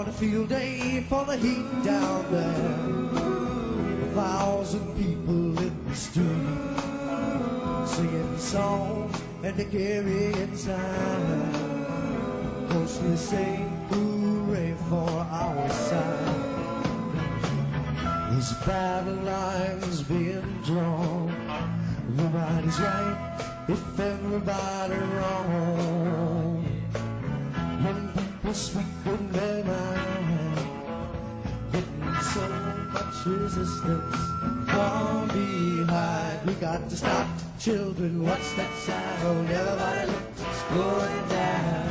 on a field day for the heat down there. 1,000 people in the street singing songs and they carrying signs, mostly saying hooray for our side. There's battle lines being drawn. Nobody's right if everybody wrong. When people speak in their mind, getting so much resistance from behind. We got to stop the children. What's that sound? Everybody look, it's going down.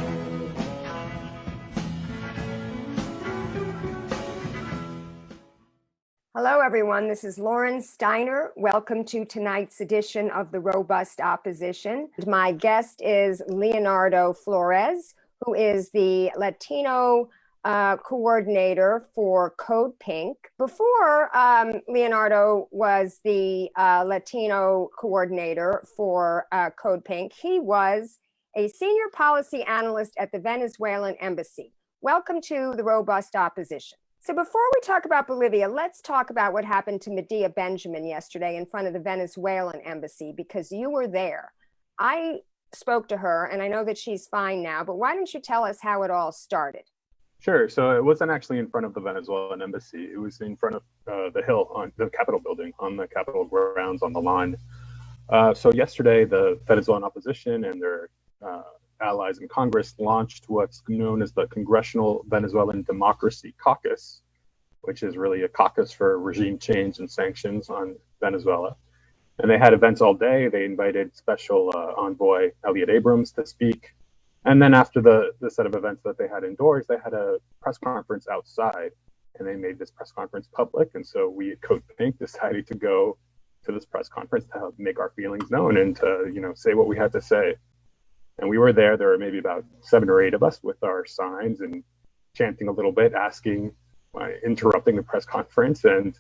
Hello, everyone. This is Lauren Steiner. Welcome to tonight's edition of The Robust Opposition. My guest is Leonardo Flores, who is the Latino coordinator for Code Pink. Before Leonardo was the Latino coordinator for Code Pink, he was a senior policy analyst at the Venezuelan embassy. Welcome to The Robust Opposition. So before we talk about Bolivia, let's talk about what happened to Medea Benjamin yesterday in front of the Venezuelan embassy, because you were there. I spoke to her, and I know that she's fine now, but why don't you tell us how it all started? Sure. So it wasn't actually in front of the Venezuelan embassy. It was in front of the hill on the Capitol building, on the Capitol grounds, on the lawn. So yesterday, the Venezuelan opposition and their allies in Congress launched what's known as the Congressional Venezuelan Democracy Caucus, which is really a caucus for regime change and sanctions on Venezuela. And they had events all day. They invited special envoy Elliot Abrams to speak. And then after the set of events that they had indoors, they had a press conference outside, and they made this press conference public. And so we at Code Pink decided to go to this press conference to help make our feelings known and to, say what we had to say. And we were there. There were maybe about 7 or 8 of us with our signs and chanting a little bit, asking, interrupting the press conference. And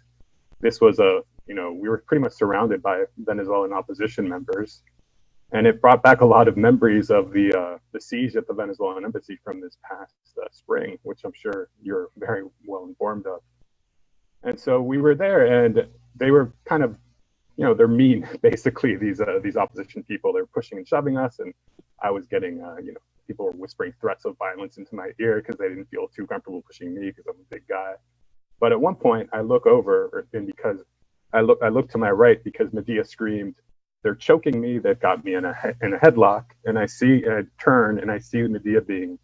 this was we were pretty much surrounded by Venezuelan opposition members. And it brought back a lot of memories of the siege at the Venezuelan embassy from this past spring, which I'm sure you're very well informed of. And so we were there, and they were kind of, they're mean, basically, these opposition people. They're pushing and shoving us, and I was getting, people were whispering threats of violence into my ear because they didn't feel too comfortable pushing me because I'm a big guy. But at one point, I look over, and because I look to my right because Medea screamed, "They're choking me." They've got me in a headlock, and I turn and I see Medea being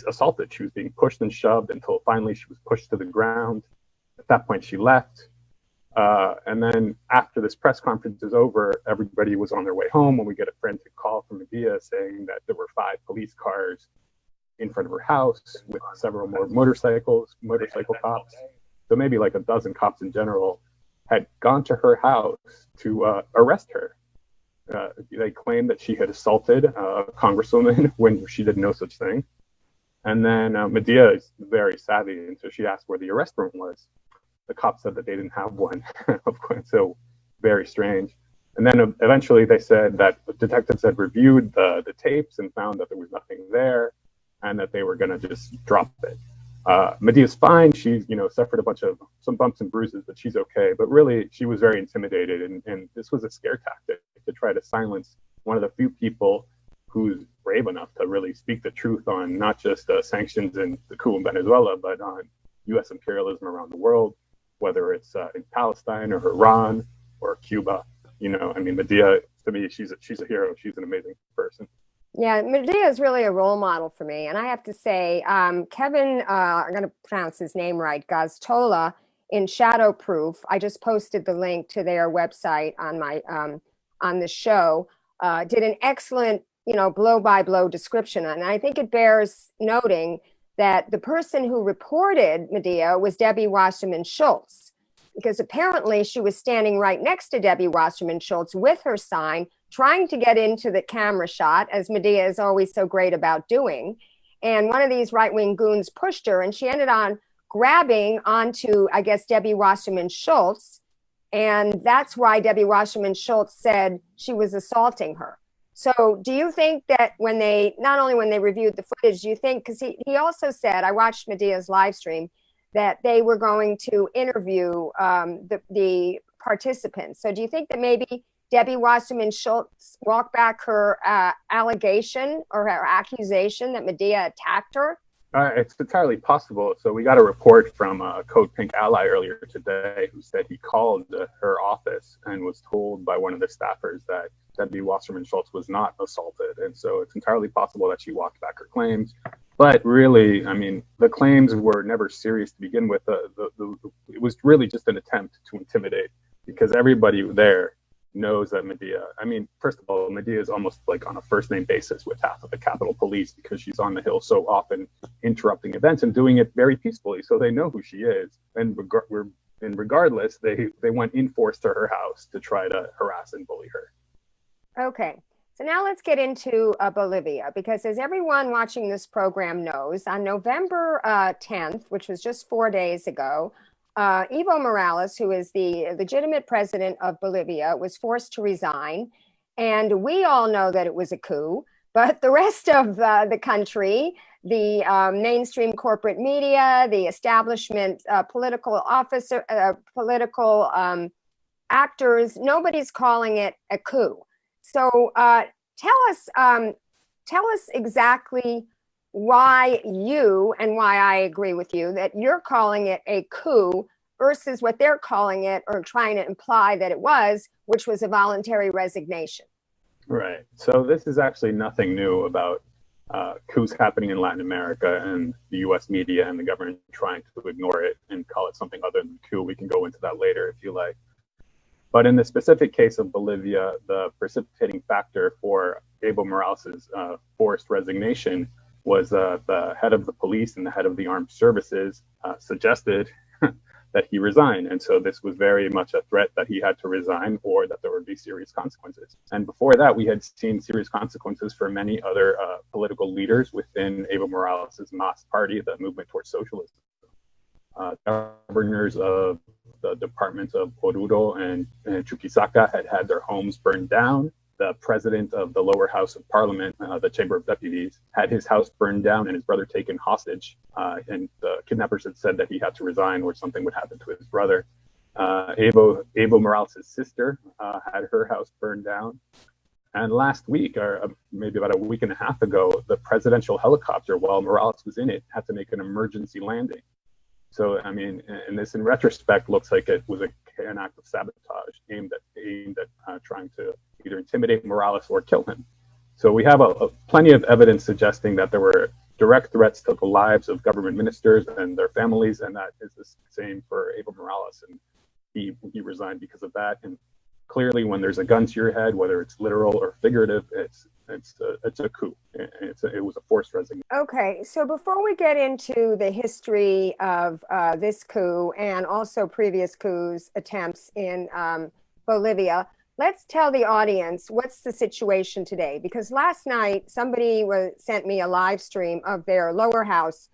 assaulted. She was being pushed and shoved until finally she was pushed to the ground. At that point, she left. And then after this press conference is over, everybody was on their way home when we get a frantic call from Medea saying that there were 5 police cars in front of her house with several more motorcycle cops. So maybe like a dozen cops in general had gone to her house to arrest her. They claimed that she had assaulted a congresswoman when she did no such thing. And then Medea is very savvy, and so she asked where the arrest warrant was. The cops said that they didn't have one, of course, so very strange. And then eventually they said that the detectives had reviewed the tapes and found that there was nothing there and that they were going to just drop it. Medea's fine. She's, suffered some bumps and bruises, but she's okay. But really, she was very intimidated, and this was a scare tactic to try to silence one of the few people who's brave enough to really speak the truth on not just sanctions and the coup in Venezuela, but on U.S. imperialism around the world, whether it's in Palestine or Iran or Cuba. Medea, to me, she's a hero. She's an amazing person. Yeah, Medea is really a role model for me. And I have to say, Kevin, I'm going to pronounce his name right, Gaztola in Shadowproof, I just posted the link to their website on my on the show, did an excellent, blow-by-blow description. And I think it bears noting that the person who reported Medea was Debbie Wasserman Schultz, because apparently she was standing right next to Debbie Wasserman Schultz with her sign, trying to get into the camera shot, as Medea is always so great about doing. And one of these right-wing goons pushed her, and she ended on grabbing onto, I guess, Debbie Wasserman Schultz. And that's why Debbie Wasserman Schultz said she was assaulting her. So do you think that not only when they reviewed the footage, do you think, because he also said, I watched Medea's live stream, that they were going to interview the participants. So do you think that maybe Debbie Wasserman Schultz walked back her allegation or her accusation that Medea attacked her? It's entirely possible. So we got a report from a Code Pink ally earlier today who said he called her office and was told by one of the staffers that Debbie Wasserman Schultz was not assaulted. And so it's entirely possible that she walked back her claims. But really, I mean, the claims were never serious to begin with. It was really just an attempt to intimidate, because everybody there knows that Medea, I mean, first of all, Medea is almost like on a first name basis with half of the Capitol Police, because she's on the Hill so often interrupting events and doing it very peacefully. So they know who she is. And regardless, they went in force to her house to try to harass and bully her. Okay. So now let's get into Bolivia, because as everyone watching this program knows, on November 10th, which was just 4 days ago, Evo Morales, who is the legitimate president of Bolivia, was forced to resign. And we all know that it was a coup, but the rest of the country, the mainstream corporate media, the establishment, political actors, nobody's calling it a coup. So tell us exactly why you, and why I agree with you, that you're calling it a coup versus what they're calling it, or trying to imply that it was, which was a voluntary resignation. Right. So this is actually nothing new about coups happening in Latin America and the U.S. media and the government trying to ignore it and call it something other than coup. We can go into that later if you like. But in the specific case of Bolivia, the precipitating factor for Evo Morales' forced resignation was the head of the police and the head of the armed services suggested that he resign. And so this was very much a threat that he had to resign, or that there would be serious consequences. And before that, we had seen serious consequences for many other political leaders within Evo Morales' MAS party, the Movement Towards Socialism. Governors of the departments of Oruro and Chuquisaca had their homes burned down. The president of the lower house of parliament, the Chamber of Deputies, had his house burned down and his brother taken hostage. And the kidnappers had said that he had to resign or something would happen to his brother. Evo Morales' sister had her house burned down. And last week, or maybe about a week and a half ago, the presidential helicopter, while Morales was in it, had to make an emergency landing. So, I mean, and this in retrospect looks like it was an act of sabotage aimed at trying to either intimidate Morales or kill him. So we have plenty of evidence suggesting that there were direct threats to the lives of government ministers and their families, and that is the same for Evo Morales. And he resigned because of that. And clearly, when there's a gun to your head, whether it's literal or figurative, it's a coup. It was a forced resignation. Okay, so before we get into the history of this coup and also previous coups attempts in Bolivia, let's tell the audience what's the situation today. Because last night somebody sent me a live stream of their lower house,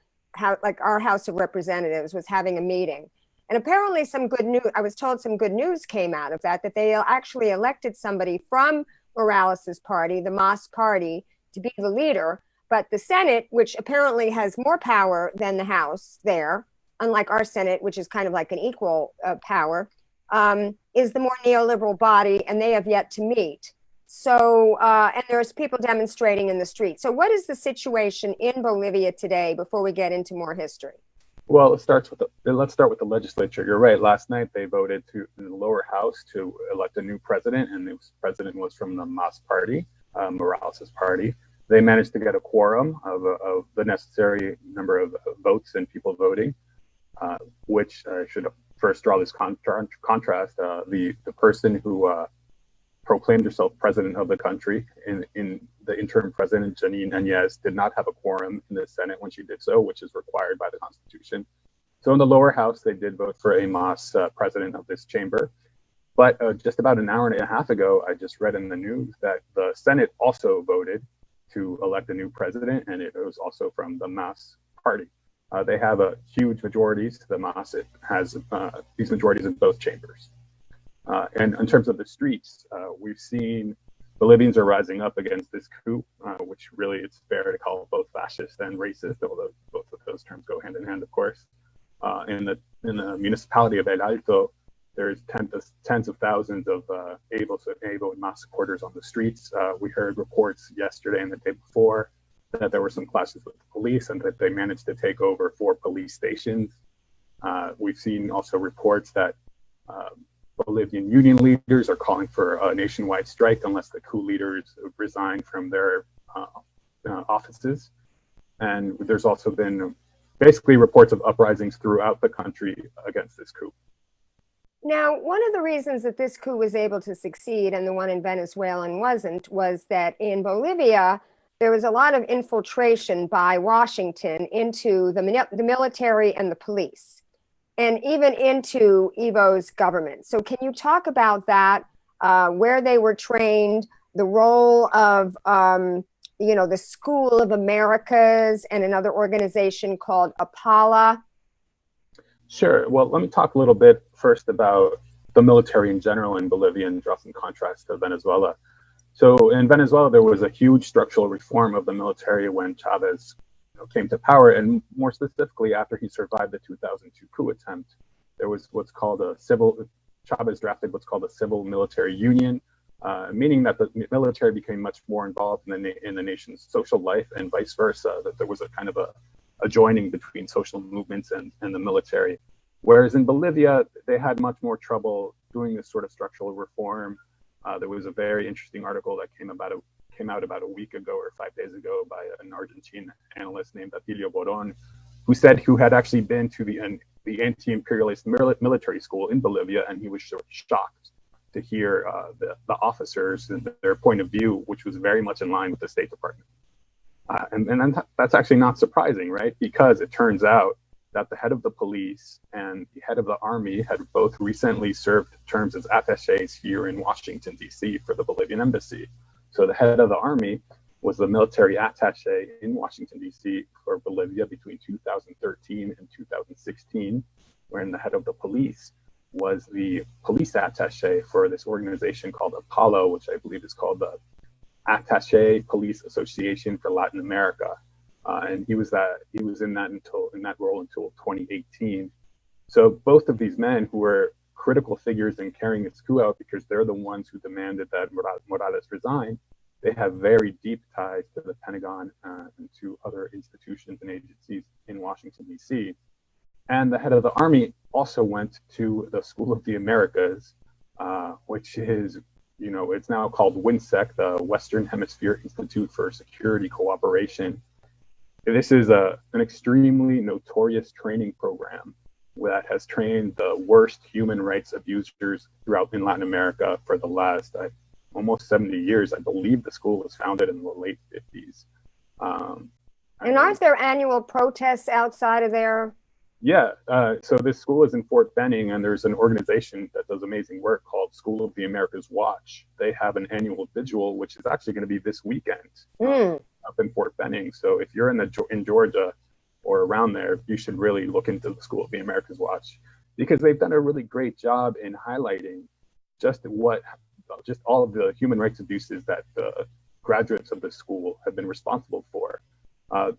like our House of Representatives was having a meeting. And apparently some good news, I was told some good news came out of that they actually elected somebody from Morales's party, the MAS party, to be the leader. But the Senate, which apparently has more power than the House there, unlike our Senate, which is kind of like an equal power, is the more neoliberal body, and they have yet to meet. So, and there's people demonstrating in the street. So what is the situation in Bolivia today before we get into more history? Well, let's start with the legislature. You're right. Last night they voted in the lower house to elect a new president, and the president was from the MAS party, Morales's party. They managed to get a quorum of the necessary number of votes and people voting, which should first draw this contrast. The person who proclaimed herself president of the country in the interim president, Janine Áñez, did not have a quorum in the Senate when she did so, which is required by the Constitution. So in the lower house, they did vote for a MAS president of this chamber. But just about an hour and a half ago, I just read in the news that the Senate also voted to elect a new president, and it was also from the MAS party. They have a huge majorities. The MAS, it has these majorities in both chambers. And in terms of the streets, we've seen Bolivians are rising up against this coup, which really it's fair to call both fascist and racist, although both of those terms go hand in hand, of course. In the municipality of El Alto, there's tens of thousands of Evo and Mas supporters on the streets. We heard reports yesterday and the day before that there were some clashes with the police and that they managed to take over 4 police stations. We've seen also reports that Bolivian union leaders are calling for a nationwide strike unless the coup leaders resign from their offices. And there's also been basically reports of uprisings throughout the country against this coup. Now, one of the reasons that this coup was able to succeed and the one in Venezuela wasn't was that in Bolivia, there was a lot of infiltration by Washington into the military and the police, and even into Evo's government. So can you talk about that, where they were trained, the role of, the School of Americas and another organization called APALA? Sure. Well, let me talk a little bit first about the military in general in Bolivia and draw some contrast to Venezuela. So in Venezuela, there was a huge structural reform of the military when Chavez came to power, and more specifically, after he survived the 2002 coup attempt, there was Chavez drafted what's called a civil military union, meaning that the military became much more involved in the nation's social life and vice versa, that there was a kind of a joining between social movements and the military. Whereas in Bolivia, they had much more trouble doing this sort of structural reform. There was a very interesting article that came out about a week ago or 5 days ago by an Argentine analyst named Atilio Boron, who had actually been to the anti-imperialist military school in Bolivia, and he was shocked to hear the officers and their point of view, which was very much in line with the State Department. And that's actually not surprising, right? Because it turns out that the head of the police and the head of the army had both recently served terms as attachés here in Washington, D.C. for the Bolivian embassy. So the head of the army was the military attaché in Washington, D.C. for Bolivia between 2013 and 2016, wherein the head of the police was the police attaché for this organization called APALO, which I believe is called the Attaché Police Association for Latin America, and he was in that role until 2018. So both of these men, who were critical figures in carrying this coup out, because they're the ones who demanded that Morales resign, they have very deep ties to the Pentagon and to other institutions and agencies in Washington, D.C. And the head of the army also went to the School of the Americas, which is, it's now called WINSEC, the Western Hemisphere Institute for Security Cooperation. This is an extremely notorious training program that has trained the worst human rights abusers throughout in Latin America for the last almost 70 years. I believe the school was founded in the late 50s. And aren't there annual protests outside of there? Yeah, so this school is in Fort Benning, and there's an organization that does amazing work called School of the Americas Watch. They have an annual vigil, which is actually going to be this weekend up in Fort Benning. So if you're in Georgia or around there, you should really look into the School of the Americas Watch, because they've done a really great job in highlighting just all of the human rights abuses that the graduates of the school have been responsible for.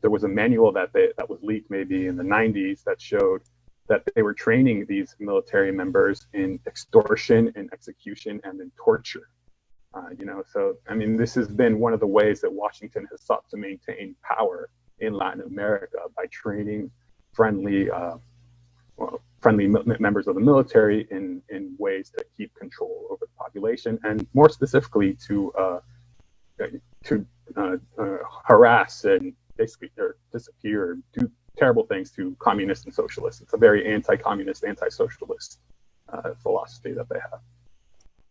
There was a manual that was leaked maybe in the 90s that showed that they were training these military members in extortion and execution and in torture. So I mean, this has been one of the ways that Washington has sought to maintain power in Latin America, by training friendly members of the military in ways to keep control over the population, and more specifically to harass and basically disappear or do terrible things to communists and socialists. It's a very anti-communist, anti-socialist philosophy that they have.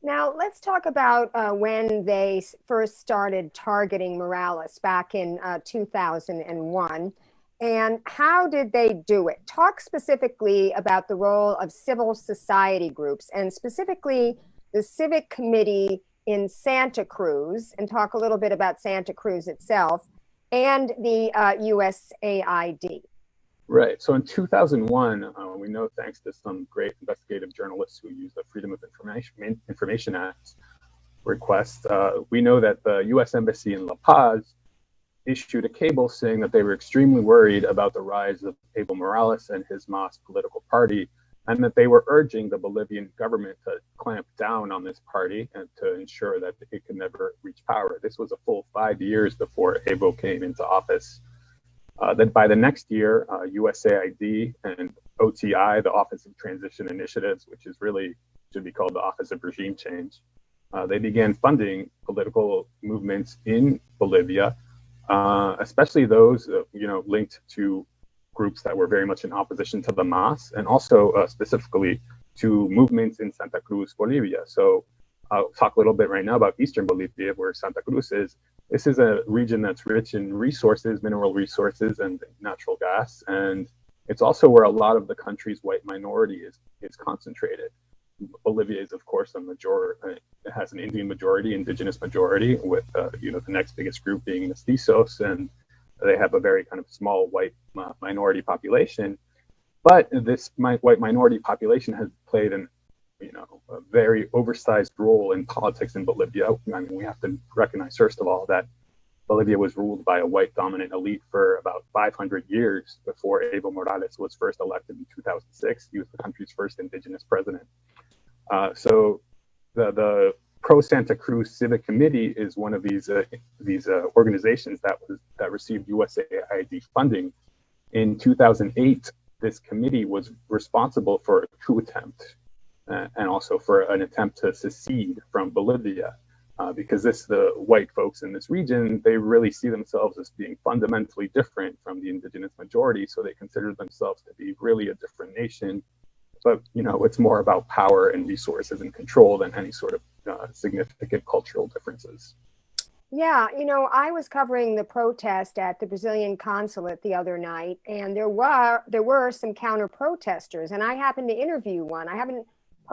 Now, let's talk about when they first started targeting Morales back in 2001. And how did they do it? Talk specifically about the role of civil society groups, and specifically the Civic Committee in Santa Cruz, and talk a little bit about Santa Cruz itself, and the USAID. Right. So in 2001, we know, thanks to some great investigative journalists who use the Freedom of Information Act, request. We know that the U.S. Embassy in La Paz issued a cable saying that they were extremely worried about the rise of Evo Morales and his MAS political party, and that they were urging the Bolivian government to clamp down on this party and to ensure that it could never reach power. This was a full 5 years before Evo came into office. Then by the next year, USAID and OTI, the Office of Transition Initiatives, which is really should be called the Office of Regime Change, they began funding political movements in Bolivia, especially those linked to groups that were very much in opposition to the MAS, and also specifically to movements in Santa Cruz, Bolivia. So I'll talk a little bit right now about Eastern Bolivia, where Santa Cruz is. This is a region that's rich in resources, mineral resources, and natural gas. And it's also where a lot of the country's white minority is concentrated. Bolivia is, of course, it has an Indian majority, indigenous majority, with the next biggest group being mestizos, and they have a very kind of small white minority population. But this white minority population has played a very oversized role in politics in Bolivia. I mean, we have to recognize, first of all, that Bolivia was ruled by a white dominant elite for about 500 years before Evo Morales was first elected in 2006. He was the country's first indigenous president. So the Pro Santa Cruz Civic Committee is one of these organizations that received USAID funding. In 2008, this committee was responsible for a coup attempt and also for an attempt to secede from Bolivia, because the white folks in this region, they really see themselves as being fundamentally different from the indigenous majority. So they consider themselves to be really a different nation. But it's more about power and resources and control than any sort of significant cultural differences. Yeah, I was covering the protest at the Brazilian consulate the other night, and there were some counter protesters, and I happened to interview one. I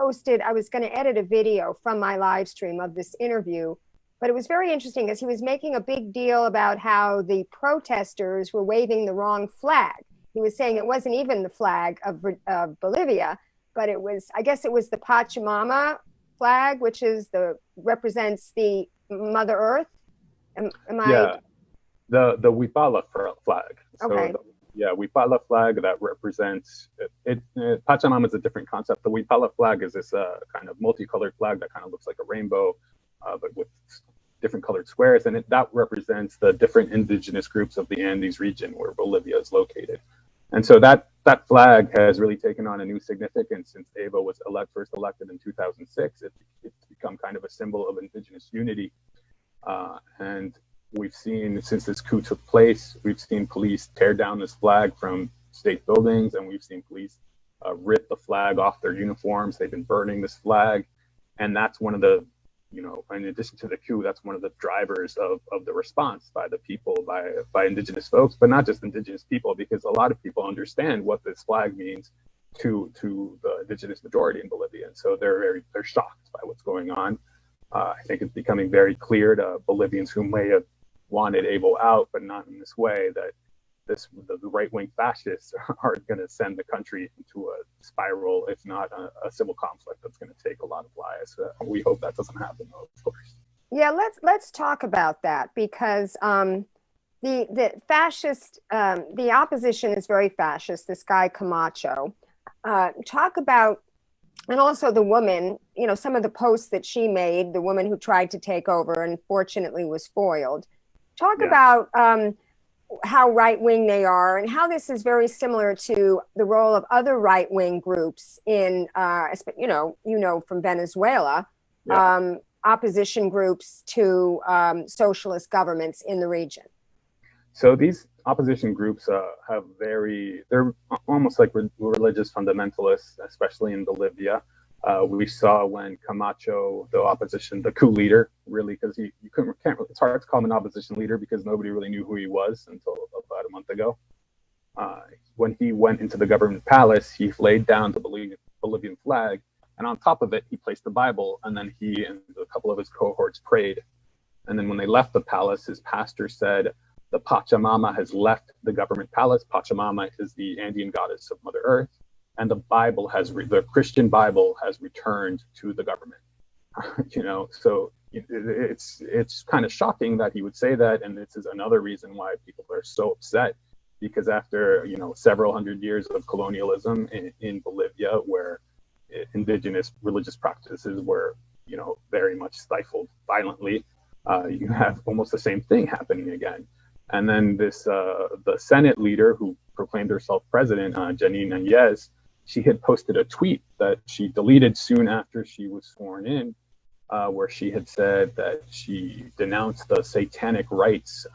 was going to edit a video from my live stream of this interview, but it was very interesting because he was making a big deal about how the protesters were waving the wrong flag. He was saying it wasn't even the flag of Bolivia, but I guess it was the Pachamama flag, which represents the Mother Earth. Yeah, the Huipala flag. Okay. So Huipala flag that represents it. Pachamama is a different concept. The Huipala flag is this kind of multicolored flag that kind of looks like a rainbow, but with different colored squares, and that represents the different indigenous groups of the Andes region where Bolivia is located. And so that flag has really taken on a new significance since Evo was first elected in 2006. It's become kind of a symbol of indigenous unity. And we've seen, since this coup took place, we've seen police tear down this flag from state buildings, and we've seen police rip the flag off their uniforms. They've been burning this flag. And that's one of the, in addition to the coup, that's one of the drivers of the response by the people, by indigenous folks, but not just indigenous people, because a lot of people understand what this flag means to the indigenous majority in Bolivia. And so they're shocked by what's going on. I think it's becoming very clear to Bolivians who may have wanted Evo out, but not in this way, that the right-wing fascists are going to send the country into a spiral, if not a civil conflict that's going to take a lot of lives. We hope that doesn't happen, though, of course. Yeah, let's talk about that, because the fascist, the opposition is very fascist. This guy Camacho, talk about, and also the woman, some of the posts that she made, the woman who tried to take over and fortunately was foiled. Talk about how right-wing they are, and how this is very similar to the role of other right-wing groups in, from Venezuela, opposition groups to socialist governments in the region. So these opposition groups they're almost like religious fundamentalists, especially in Bolivia. We saw when Camacho, the coup leader, really, because it's hard to call him an opposition leader because nobody really knew who he was until about a month ago. When he went into the government palace, he laid down the Bolivian flag, and on top of it, he placed the Bible, and then he and a couple of his cohorts prayed. And then when they left the palace, his pastor said, "The Pachamama has left the government palace." Pachamama is the Andean goddess of Mother Earth. And the Christian Bible has returned to the government. So it's kind of shocking that he would say that, and this is another reason why people are so upset, because after several hundred years of colonialism in Bolivia, where indigenous religious practices were very much stifled violently, you have almost the same thing happening again. And then this the Senate leader who proclaimed herself president, Janine Áñez, she had posted a tweet that she deleted soon after she was sworn in, where she had said that she denounced the satanic rites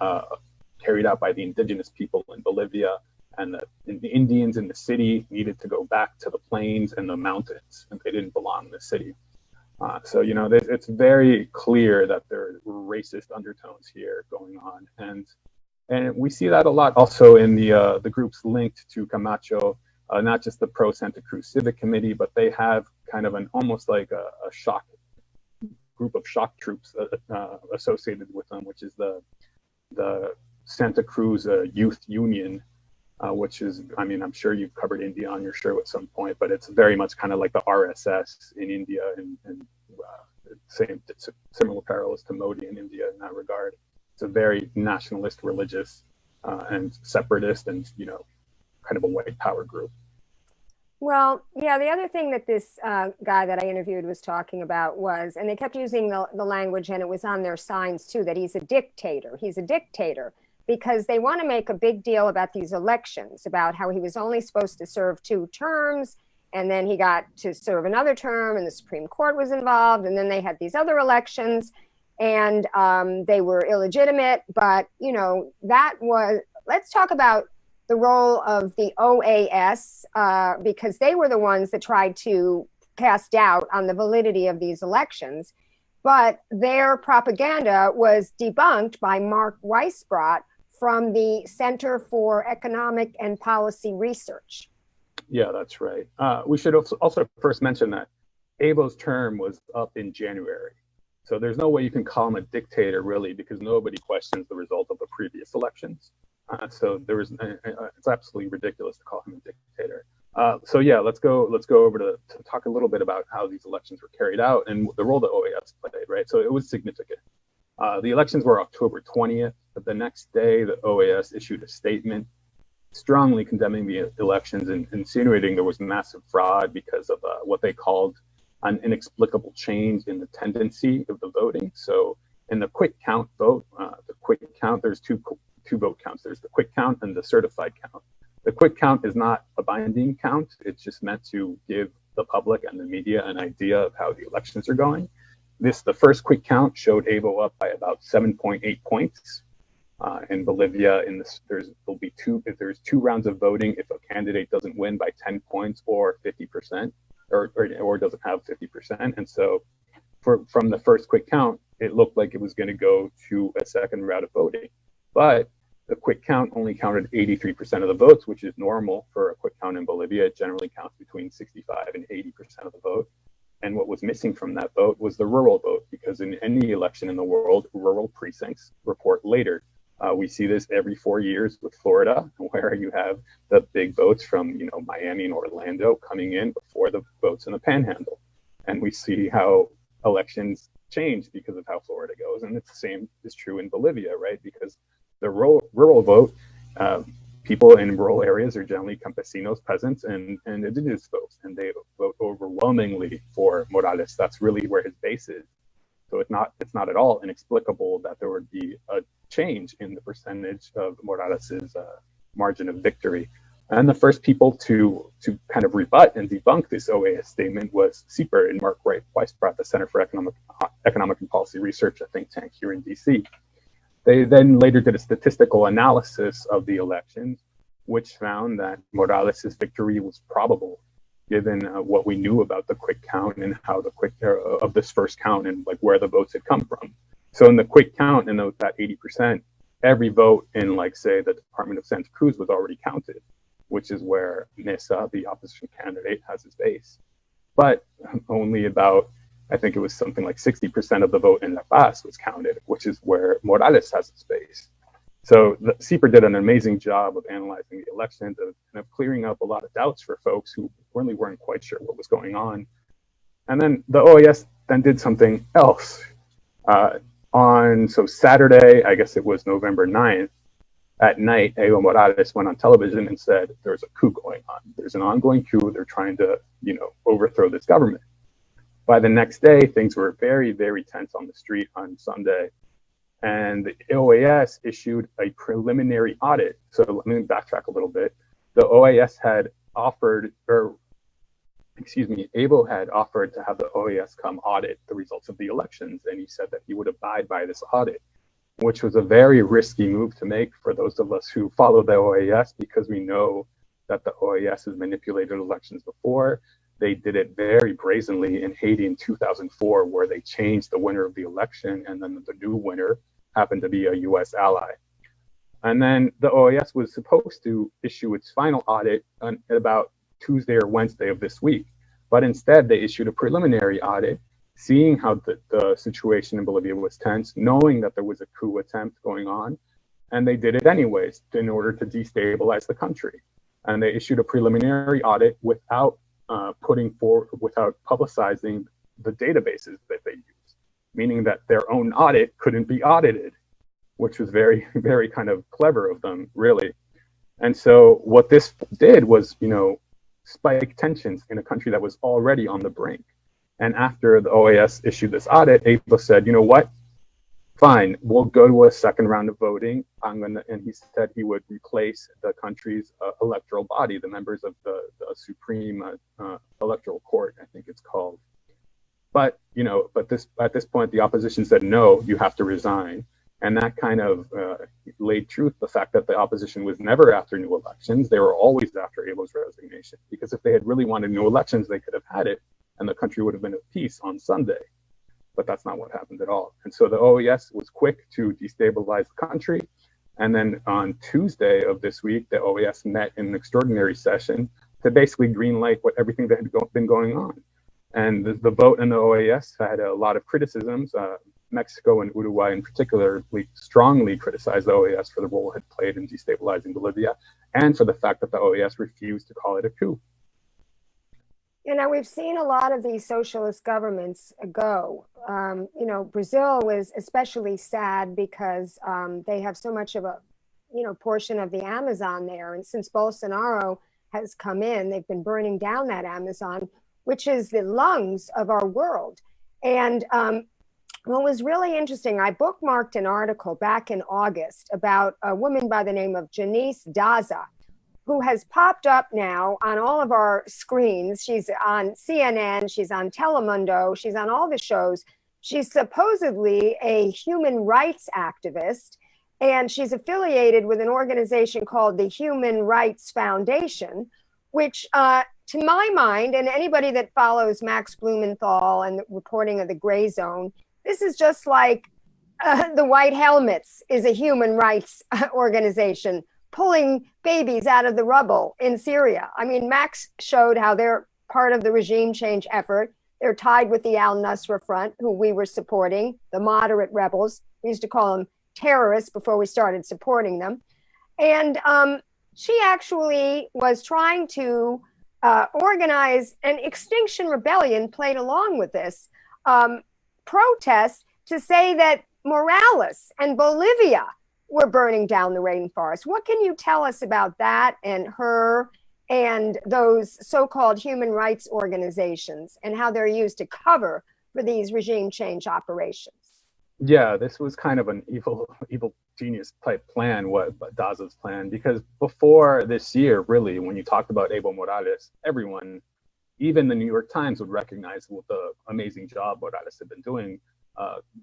carried out by the indigenous people in Bolivia, and that the Indians in the city needed to go back to the plains and the mountains, and they didn't belong in the city. So it's very clear that there are racist undertones here going on, and we see that a lot also in the groups linked to Camacho, not just the Pro Santa Cruz Civic Committee, but they have kind of an almost like a shock group of shock troops associated with them, which is the Santa Cruz Youth Union, which is, I'm sure you've covered India on your show at some point, but it's very much kind of like the RSS in India, and similar parallels to Modi in India in that regard. It's a very nationalist, religious, and separatist, and kind of a white power group. Well, yeah, the other thing that this guy that I interviewed was talking about was, and they kept using the language, and it was on their signs too, that he's a dictator. He's a dictator because they want to make a big deal about these elections, about how he was only supposed to serve 2 terms, and then he got to serve another term, and the Supreme Court was involved, and then they had these other elections, and they were illegitimate. But, that was, let's talk about the role of the OAS, because they were the ones that tried to cast doubt on the validity of these elections. But their propaganda was debunked by Mark Weisbrot from the Center for Economic and Policy Research. Yeah, that's right. We should also first mention that Evo's term was up in January. So there's no way you can call him a dictator, really, because nobody questions the result of the previous elections. So it's absolutely ridiculous to call him a dictator. So yeah, let's go over to talk a little bit about how these elections were carried out and the role that OAS played, right? So it was significant. The elections were October 20th, but the next day the OAS issued a statement strongly condemning the elections and insinuating there was massive fraud because of what they called an inexplicable change in the tendency of the voting. So in the quick count vote, there's two vote counts. There's the quick count and the certified count. The quick count is not a binding count. It's just meant to give the public and the media an idea of how the elections are going. The first quick count showed Evo up by about 7.8 points. In Bolivia, there's 2 rounds of voting if a candidate doesn't win by 10 points or 50%, or doesn't have 50%. And so from the first quick count, it looked like it was going to go to a second round of voting. But the quick count only counted 83% of the votes, which is normal for a quick count in Bolivia. It generally counts between 65 and 80% of the vote. And what was missing from that vote was the rural vote, because in any election in the world, rural precincts report later. We see this every 4 years with Florida, where you have the big votes from Miami and Orlando coming in before the votes in the Panhandle. And we see how elections change because of how Florida goes. And it's the same is true in Bolivia, right? Because the rural vote, people in rural areas are generally campesinos, peasants, and indigenous folks, and they vote overwhelmingly for Morales. That's really where his base is. So it's not at all inexplicable that there would be a change in the percentage of Morales's margin of victory. And the first people to kind of rebut and debunk this OAS statement was CEPR and Mark Weisbrot, the Center for Economic and Policy Research, a think tank here in DC. They then later did a statistical analysis of the elections, which found that Morales's victory was probable, given what we knew about the quick count and how the of this first count and like where the votes had come from. So in the quick count, in that 80%, every vote in, like, say, the Department of Santa Cruz was already counted, which is where Mesa, the opposition candidate, has his base. But only about, I think it was something like 60% of the vote in La Paz was counted, which is where Morales has his base. So the CEPR did an amazing job of analyzing the elections and of clearing up a lot of doubts for folks who really weren't quite sure what was going on. And then the OAS then did something else. So Saturday, I guess it was November 9th, at night, Evo Morales went on television and said there's a coup going on. There's an ongoing coup. They're trying to, overthrow this government. By the next day, things were very, very tense on the street on Sunday. And the OAS issued a preliminary audit. So let me backtrack a little bit. The OAS had offered, Evo had offered to have the OAS come audit the results of the elections. And he said that he would abide by this audit, which was a very risky move to make for those of us who follow the OAS, because we know that the OAS has manipulated elections before. They did it very brazenly in Haiti in 2004, where they changed the winner of the election, and then the new winner happened to be a US ally. And then the OAS was supposed to issue its final audit on about Tuesday or Wednesday of this week. But instead, they issued a preliminary audit, seeing how the situation in Bolivia was tense, knowing that there was a coup attempt going on, and they did it anyways in order to destabilize the country. And they issued a preliminary audit without without publicizing the databases that they used, meaning that their own audit couldn't be audited, which was very, very kind of clever of them, really. And so what this did was, spike tensions in a country that was already on the brink. And after the OAS issued this audit, Evo said, you know what? Fine, we'll go to a second round of voting. And he said he would replace the country's electoral body, the members of the Supreme Electoral Court, I think it's called. But at this point, the opposition said, no, you have to resign. And that kind of laid truth the fact that the opposition was never after new elections. They were always after Evo's resignation, because if they had really wanted new elections, they could have had it, and the country would have been at peace on Sunday. But that's not what happened at all. And so the OAS was quick to destabilize the country. And then on Tuesday of this week, the OAS met in an extraordinary session to basically greenlight everything that had been going on. And the vote in the OAS had a lot of criticisms. Mexico and Uruguay in particular strongly criticized the OAS for the role it had played in destabilizing Bolivia, and for the fact that the OAS refused to call it a coup. Now we've seen a lot of these socialist governments go. Brazil was especially sad because they have so much of a, portion of the Amazon there. And since Bolsonaro has come in, they've been burning down that Amazon, which is the lungs of our world. And what was really interesting, I bookmarked an article back in August about a woman by the name of Janice Daza, who has popped up now on all of our screens. She's on CNN, she's on Telemundo, she's on all the shows. She's supposedly a human rights activist, and she's affiliated with an organization called the Human Rights Foundation, which to my mind, and anybody that follows Max Blumenthal and the reporting of the gray zone, this is just like the White Helmets is a human rights organization pulling babies out of the rubble in Syria. I mean, Max showed how they're part of the regime change effort. They're tied with the Al-Nusra Front, who we were supporting, the moderate rebels. We used to call them terrorists before we started supporting them. And she actually was trying to organize an Extinction Rebellion, played along with this, protest to say that Morales and Bolivia were burning down the rainforest. What can you tell us about that and her and those so-called human rights organizations and how they're used to cover for these regime change operations? Yeah, this was kind of an evil genius type plan, what Daza's plan, because before this year, really, when you talked about Evo Morales, everyone, even the New York Times, would recognize what the amazing job Morales had been doing.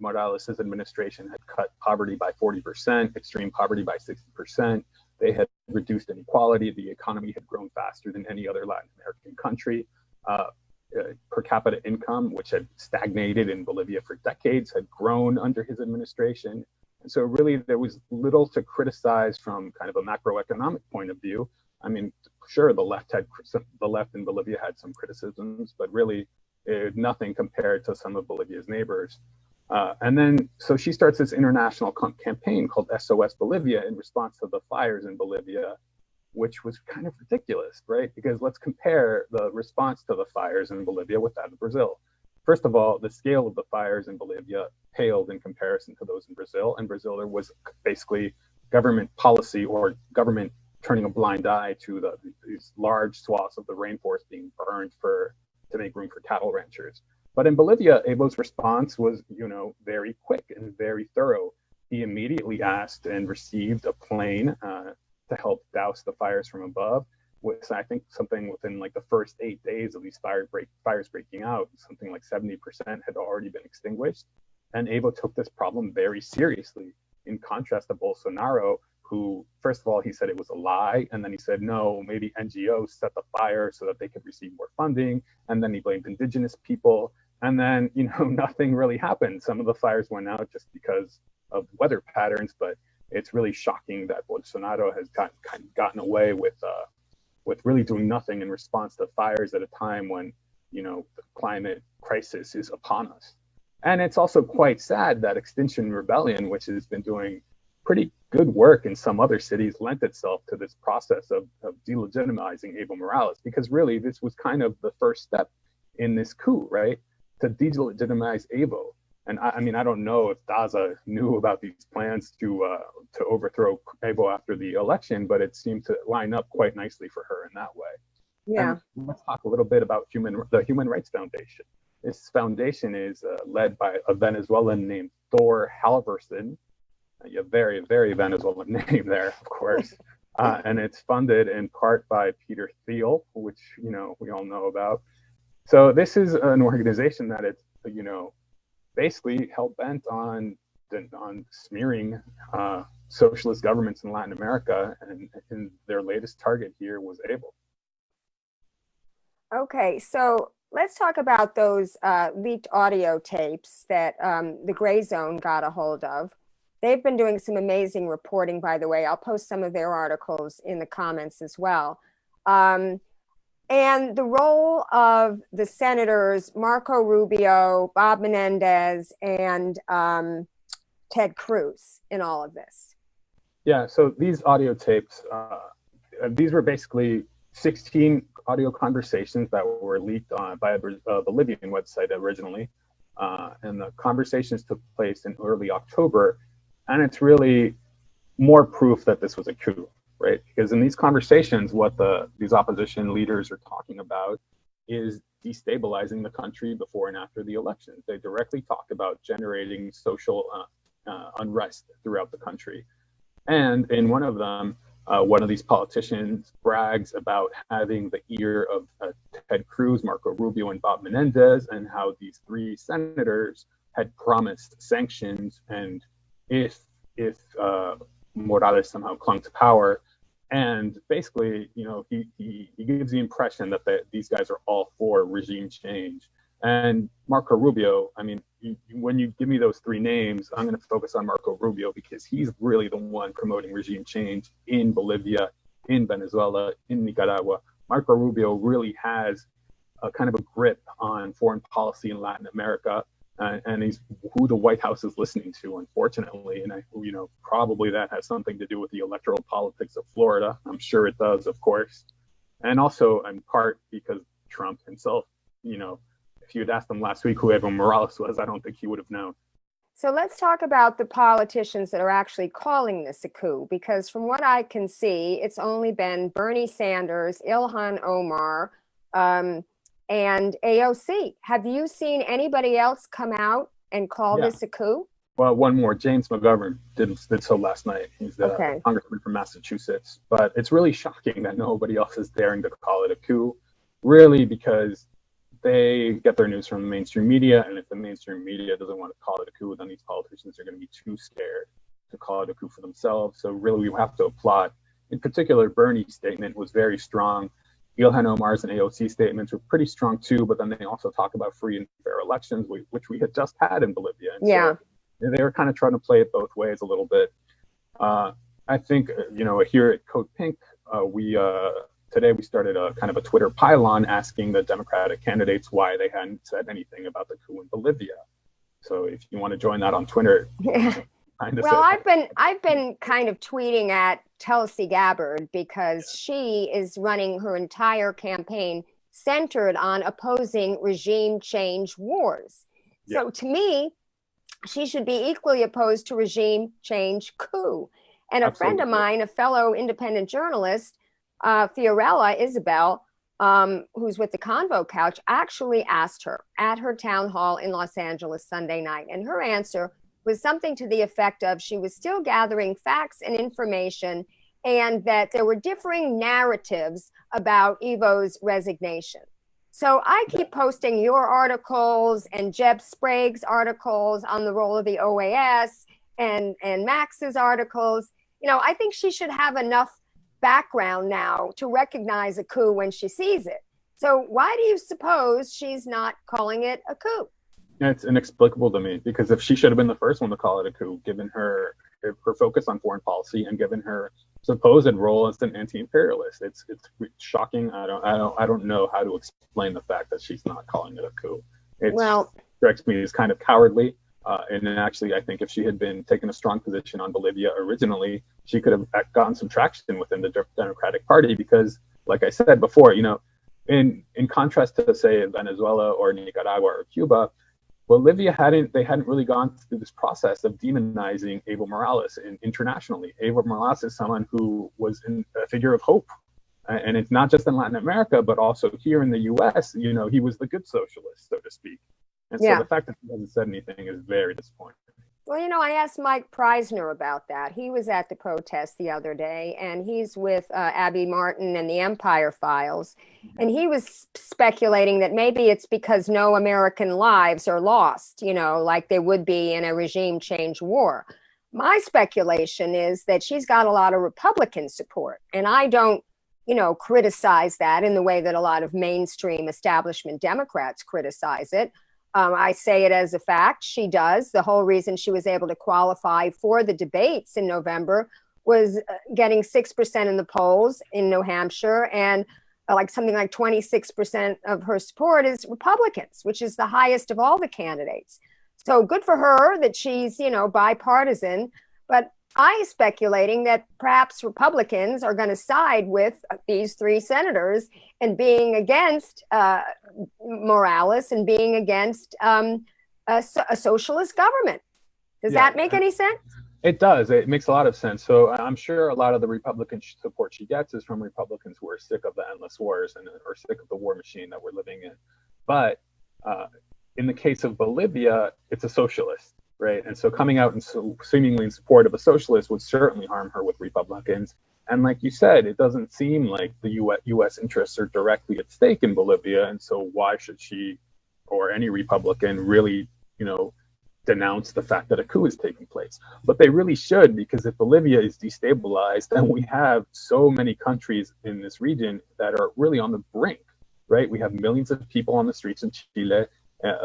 Morales' administration had cut poverty by 40%, extreme poverty by 60%. They had reduced inequality. The economy had grown faster than any other Latin American country. Per capita income, which had stagnated in Bolivia for decades, had grown under his administration. And so really there was little to criticize from kind of a macroeconomic point of view. I mean, sure, the left in Bolivia had some criticisms, but really nothing compared to some of Bolivia's neighbors. And then, so she starts this international campaign called SOS Bolivia in response to the fires in Bolivia, which was kind of ridiculous, right? Because let's compare the response to the fires in Bolivia with that of Brazil. first of all, the scale of the fires in Bolivia paled in comparison to those in Brazil. In Brazil, there was basically government policy or government turning a blind eye to these large swaths of the rainforest being burned to make room for cattle ranchers. But in Bolivia, Evo's response was, very quick and very thorough. He immediately asked and received a plane to help douse the fires from above. With, I think, something within like the first 8 days of these fires breaking out, something like 70% had already been extinguished. And Evo took this problem very seriously, in contrast to Bolsonaro, who, first of all, he said it was a lie. And then he said, no, maybe NGOs set the fire so that they could receive more funding. And then he blamed indigenous people. And then, nothing really happened. Some of the fires went out just because of weather patterns, but it's really shocking that Bolsonaro has gotten away with really doing nothing in response to fires at a time when, the climate crisis is upon us. And it's also quite sad that Extinction Rebellion, which has been doing pretty good work in some other cities, lent itself to this process of delegitimizing Evo Morales, because really this was kind of the first step in this coup, right? To delegitimize Evo. And I don't know if Daza knew about these plans to overthrow Evo after the election, but it seemed to line up quite nicely for her in that way. Yeah. And let's talk a little bit about the Human Rights Foundation. This foundation is led by a Venezuelan named Thor Halvorsen. A very, very Venezuelan name there, of course. And it's funded in part by Peter Thiel, which, we all know about. So this is an organization that it's, basically hell-bent on smearing socialist governments in Latin America, and their latest target here was Evo. Okay, so let's talk about those leaked audio tapes that the Gray Zone got a hold of. They've been doing some amazing reporting, by the way. I'll post some of their articles in the comments as well. And the role of the senators, Marco Rubio, Bob Menendez, and Ted Cruz in all of this. Yeah, so these audio tapes, these were basically 16 audio conversations that were leaked by a Bolivian website originally. And the conversations took place in early October. And it's really more proof that this was a coup. Right? Because in these conversations, what these opposition leaders are talking about is destabilizing the country before and after the elections. They directly talk about generating social unrest throughout the country. And in one of them, one of these politicians brags about having the ear of Ted Cruz, Marco Rubio, and Bob Menendez, and how these three senators had promised sanctions, and if Morales somehow clung to power. And basically, he gives the impression that these guys are all for regime change. And Marco Rubio, when you give me those three names, I'm going to focus on Marco Rubio because he's really the one promoting regime change in Bolivia, in Venezuela, in Nicaragua. Marco Rubio really has a kind of a grip on foreign policy in Latin America. And he's who the White House is listening to, unfortunately. And probably that has something to do with the electoral politics of Florida. I'm sure it does, of course. And also in part because Trump himself, if you had asked him last week who Evo Morales was, I don't think he would have known. So let's talk about the politicians that are actually calling this a coup, because from what I can see, it's only been Bernie Sanders, Ilhan Omar, and AOC. Have you seen anybody else come out and call this a coup? Well, one more. James McGovern did so last night. He's the congressman from Massachusetts. But it's really shocking that nobody else is daring to call it a coup, really, because they get their news from the mainstream media. And if the mainstream media doesn't want to call it a coup, then these politicians are going to be too scared to call it a coup for themselves. So really, we have to applaud. In particular, Bernie's statement was very strong. Ilhan Omar's and AOC statements were pretty strong too, but then they also talk about free and fair elections, which we had just had in Bolivia. And so they were kind of trying to play it both ways a little bit. I think, here at Code Pink, today we started a kind of a Twitter pylon asking the Democratic candidates why they hadn't said anything about the coup in Bolivia. So if you want to join that on Twitter. Well, I've been kind of tweeting at Tulsi Gabbard because she is running her entire campaign centered on opposing regime change wars. Yeah. So to me, she should be equally opposed to regime change coup. And a friend of mine, a fellow independent journalist, Fiorella Isabel, who's with the Convo Couch, actually asked her at her town hall in Los Angeles Sunday night. And her answer was something to the effect of she was still gathering facts and information, and that there were differing narratives about Evo's resignation. So I keep posting your articles and Jeb Sprague's articles on the role of the OAS and Max's articles. You know, I think she should have enough background now to recognize a coup when she sees it. So why do you suppose she's not calling it a coup? It's inexplicable to me, because if she should have been the first one to call it a coup, given her focus on foreign policy and given her supposed role as an anti-imperialist, it's shocking. I don't know how to explain the fact that she's not calling it a coup. It strikes me as kind of cowardly. And actually, I think if she had been taking a strong position on Bolivia originally, she could have gotten some traction within the Democratic Party, because, like I said before, you know, in contrast to, say, Venezuela or Nicaragua or Cuba, Bolivia hadn't really gone through this process of demonizing Evo Morales internationally. Evo Morales is someone who was a figure of hope. And it's not just in Latin America, but also here in the US, you know, he was the good socialist, so to speak. And so the fact that he hasn't said anything is very disappointing. Well, you know, I asked Mike Preisner about that. He was at the protest the other day, and he's with Abby Martin and the Empire Files. And he was speculating that maybe it's because no American lives are lost, you know, like they would be in a regime change war. My speculation is that she's got a lot of Republican support. And I don't, you know, criticize that in the way that a lot of mainstream establishment Democrats criticize it. I say it as a fact. She does. The whole reason she was able to qualify for the debates in November was getting 6% in the polls in New Hampshire, and like something like 26% of her support is Republicans, which is the highest of all the candidates. So good for her that she's, you know, bipartisan. But I'm speculating that perhaps Republicans are going to side with these three senators and being against Morales and being against a socialist government. Does that make any sense? It does. It makes a lot of sense. So I'm sure a lot of the Republican support she gets is from Republicans who are sick of the endless wars and are sick of the war machine that we're living in. But in the case of Bolivia, it's a socialist. Right. And so coming out and seemingly in support of a socialist would certainly harm her with Republicans. And like you said, it doesn't seem like the U.S. interests are directly at stake in Bolivia. And so why should she or any Republican really, you know, denounce the fact that a coup is taking place? But they really should, because if Bolivia is destabilized, then we have so many countries in this region that are really on the brink. Right. We have millions of people on the streets in Chile.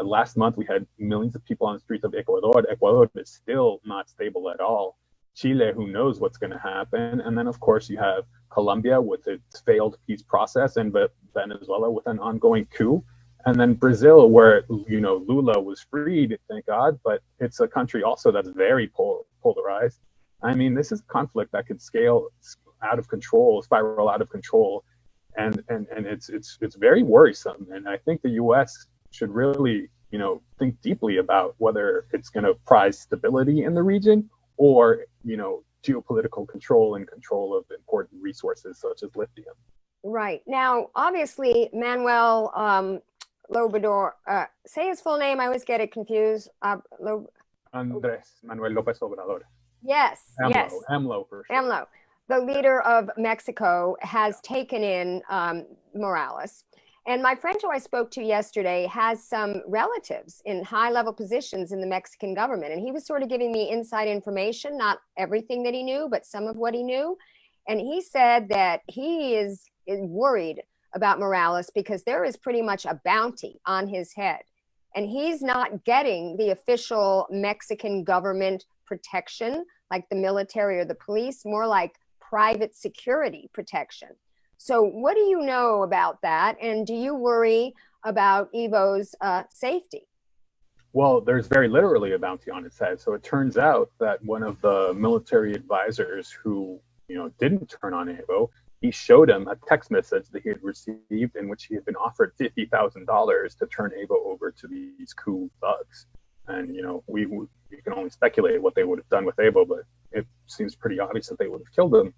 Last month, we had millions of people on the streets of Ecuador. Ecuador is still not stable at all. Chile, who knows what's going to happen. And then, of course, you have Colombia with its failed peace process, and Venezuela with an ongoing coup. And then Brazil, where, you know, Lula was freed, thank God, but it's a country also that's very polarized. I mean, this is a conflict that could spiral out of control, and it's very worrisome. And I think the U.S. should really, you know, think deeply about whether it's going to prize stability in the region or, you know, geopolitical control and control of important resources such as lithium. Right. Now, obviously, Manuel Lobrador, say his full name, I always get it confused. Andrés Manuel López Obrador. Yes. AMLO for sure. AMLO. The leader of Mexico has taken in Morales. And my friend who I spoke to yesterday has some relatives in high-level positions in the Mexican government. And he was sort of giving me inside information, not everything that he knew, but some of what he knew. And he said that he is worried about Morales because there is pretty much a bounty on his head. And he's not getting the official Mexican government protection, like the military or the police, more like private security protection. So what do you know about that? And do you worry about Evo's safety? Well, there's very literally a bounty on its head. So it turns out that one of the military advisors who, you know, didn't turn on Evo he showed him a text message that he had received in which he had been offered $50,000 to turn Evo over to these coup thugs. And, you know, we can only speculate what they would have done with Evo, but it seems pretty obvious that they would have killed him.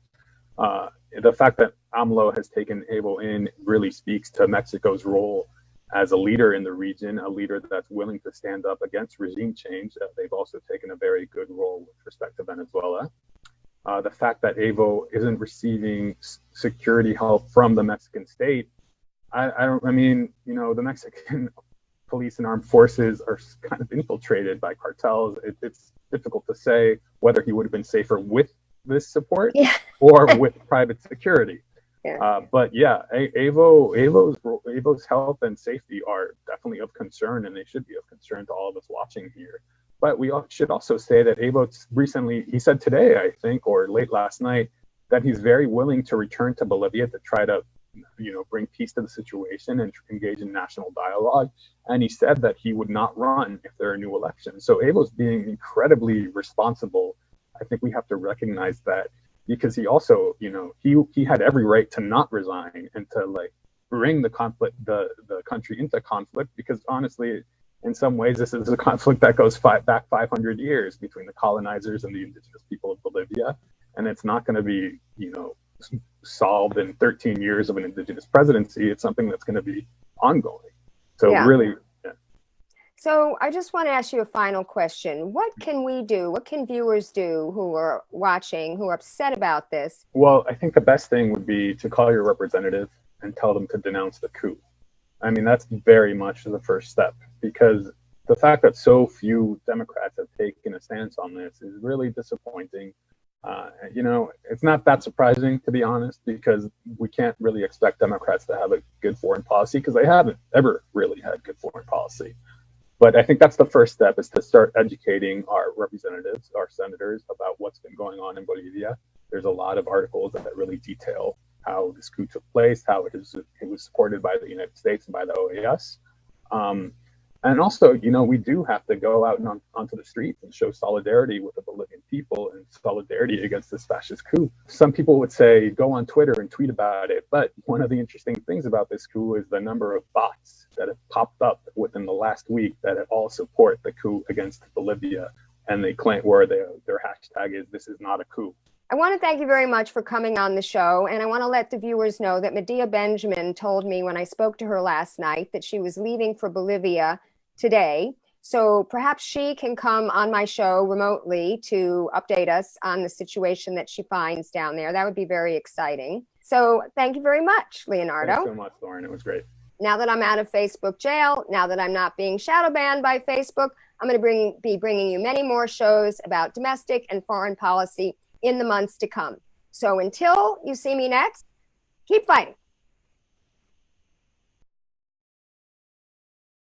The fact that AMLO has taken Evo in really speaks to Mexico's role as a leader in the region, a leader that's willing to stand up against regime change. They've also taken a very good role with respect to Venezuela. The fact that Evo isn't receiving security help from the Mexican state, I mean, you know, the Mexican police and armed forces are kind of infiltrated by cartels. It's difficult to say whether he would have been safer with this support or with private security. But yeah, Evo's health and safety are definitely of concern, and they should be of concern to all of us watching here. But we should also say that Evo recently, he said today, I think, or late last night, that he's very willing to return to Bolivia to try to, you know, bring peace to the situation and engage in national dialogue. And he said that he would not run if there are new elections. So Evo's being incredibly responsible. I think we have to recognize that, because he also, you know, he had every right to not resign and to like bring the conflict, the country into conflict, because honestly, in some ways, this is a conflict that goes back 500 years between the colonizers and the indigenous people of Bolivia. And it's not going to be, you know, solved in 13 years of an indigenous presidency. It's something that's going to be ongoing. So really. Yeah. So I just want to ask you a final question. What can we do? What can viewers do who are watching, who are upset about this? Well, I think the best thing would be to call your representative and tell them to denounce the coup. I mean, that's very much the first step, because the fact that so few Democrats have taken a stance on this is really disappointing. You know, it's not that surprising, to be honest, because we can't really expect Democrats to have a good foreign policy, because they haven't ever really had good foreign policy. But I think that's the first step, is to start educating our representatives, our senators, about what's been going on in Bolivia. There's a lot of articles that really detail how this coup took place, how it was supported by the United States and by the OAS. And also, you know, we do have to go out and onto the streets and show solidarity with the Bolivian people and solidarity against this fascist coup. Some people would say, go on Twitter and tweet about it. But one of the interesting things about this coup is the number of bots that have popped up within the last week that all support the coup against Bolivia. And they claim, where their hashtag is, "This is not a coup." I want to thank you very much for coming on the show. And I want to let the viewers know that Medea Benjamin told me when I spoke to her last night that she was leaving for Bolivia today. So perhaps she can come on my show remotely to update us on the situation that she finds down there. That would be very exciting. So thank you very much, Leonardo. Thanks so much, Lauren. It was great. Now that I'm out of Facebook jail, now that I'm not being shadow banned by Facebook, I'm going to be bringing you many more shows about domestic and foreign policy in the months to come. So until you see me next, keep fighting.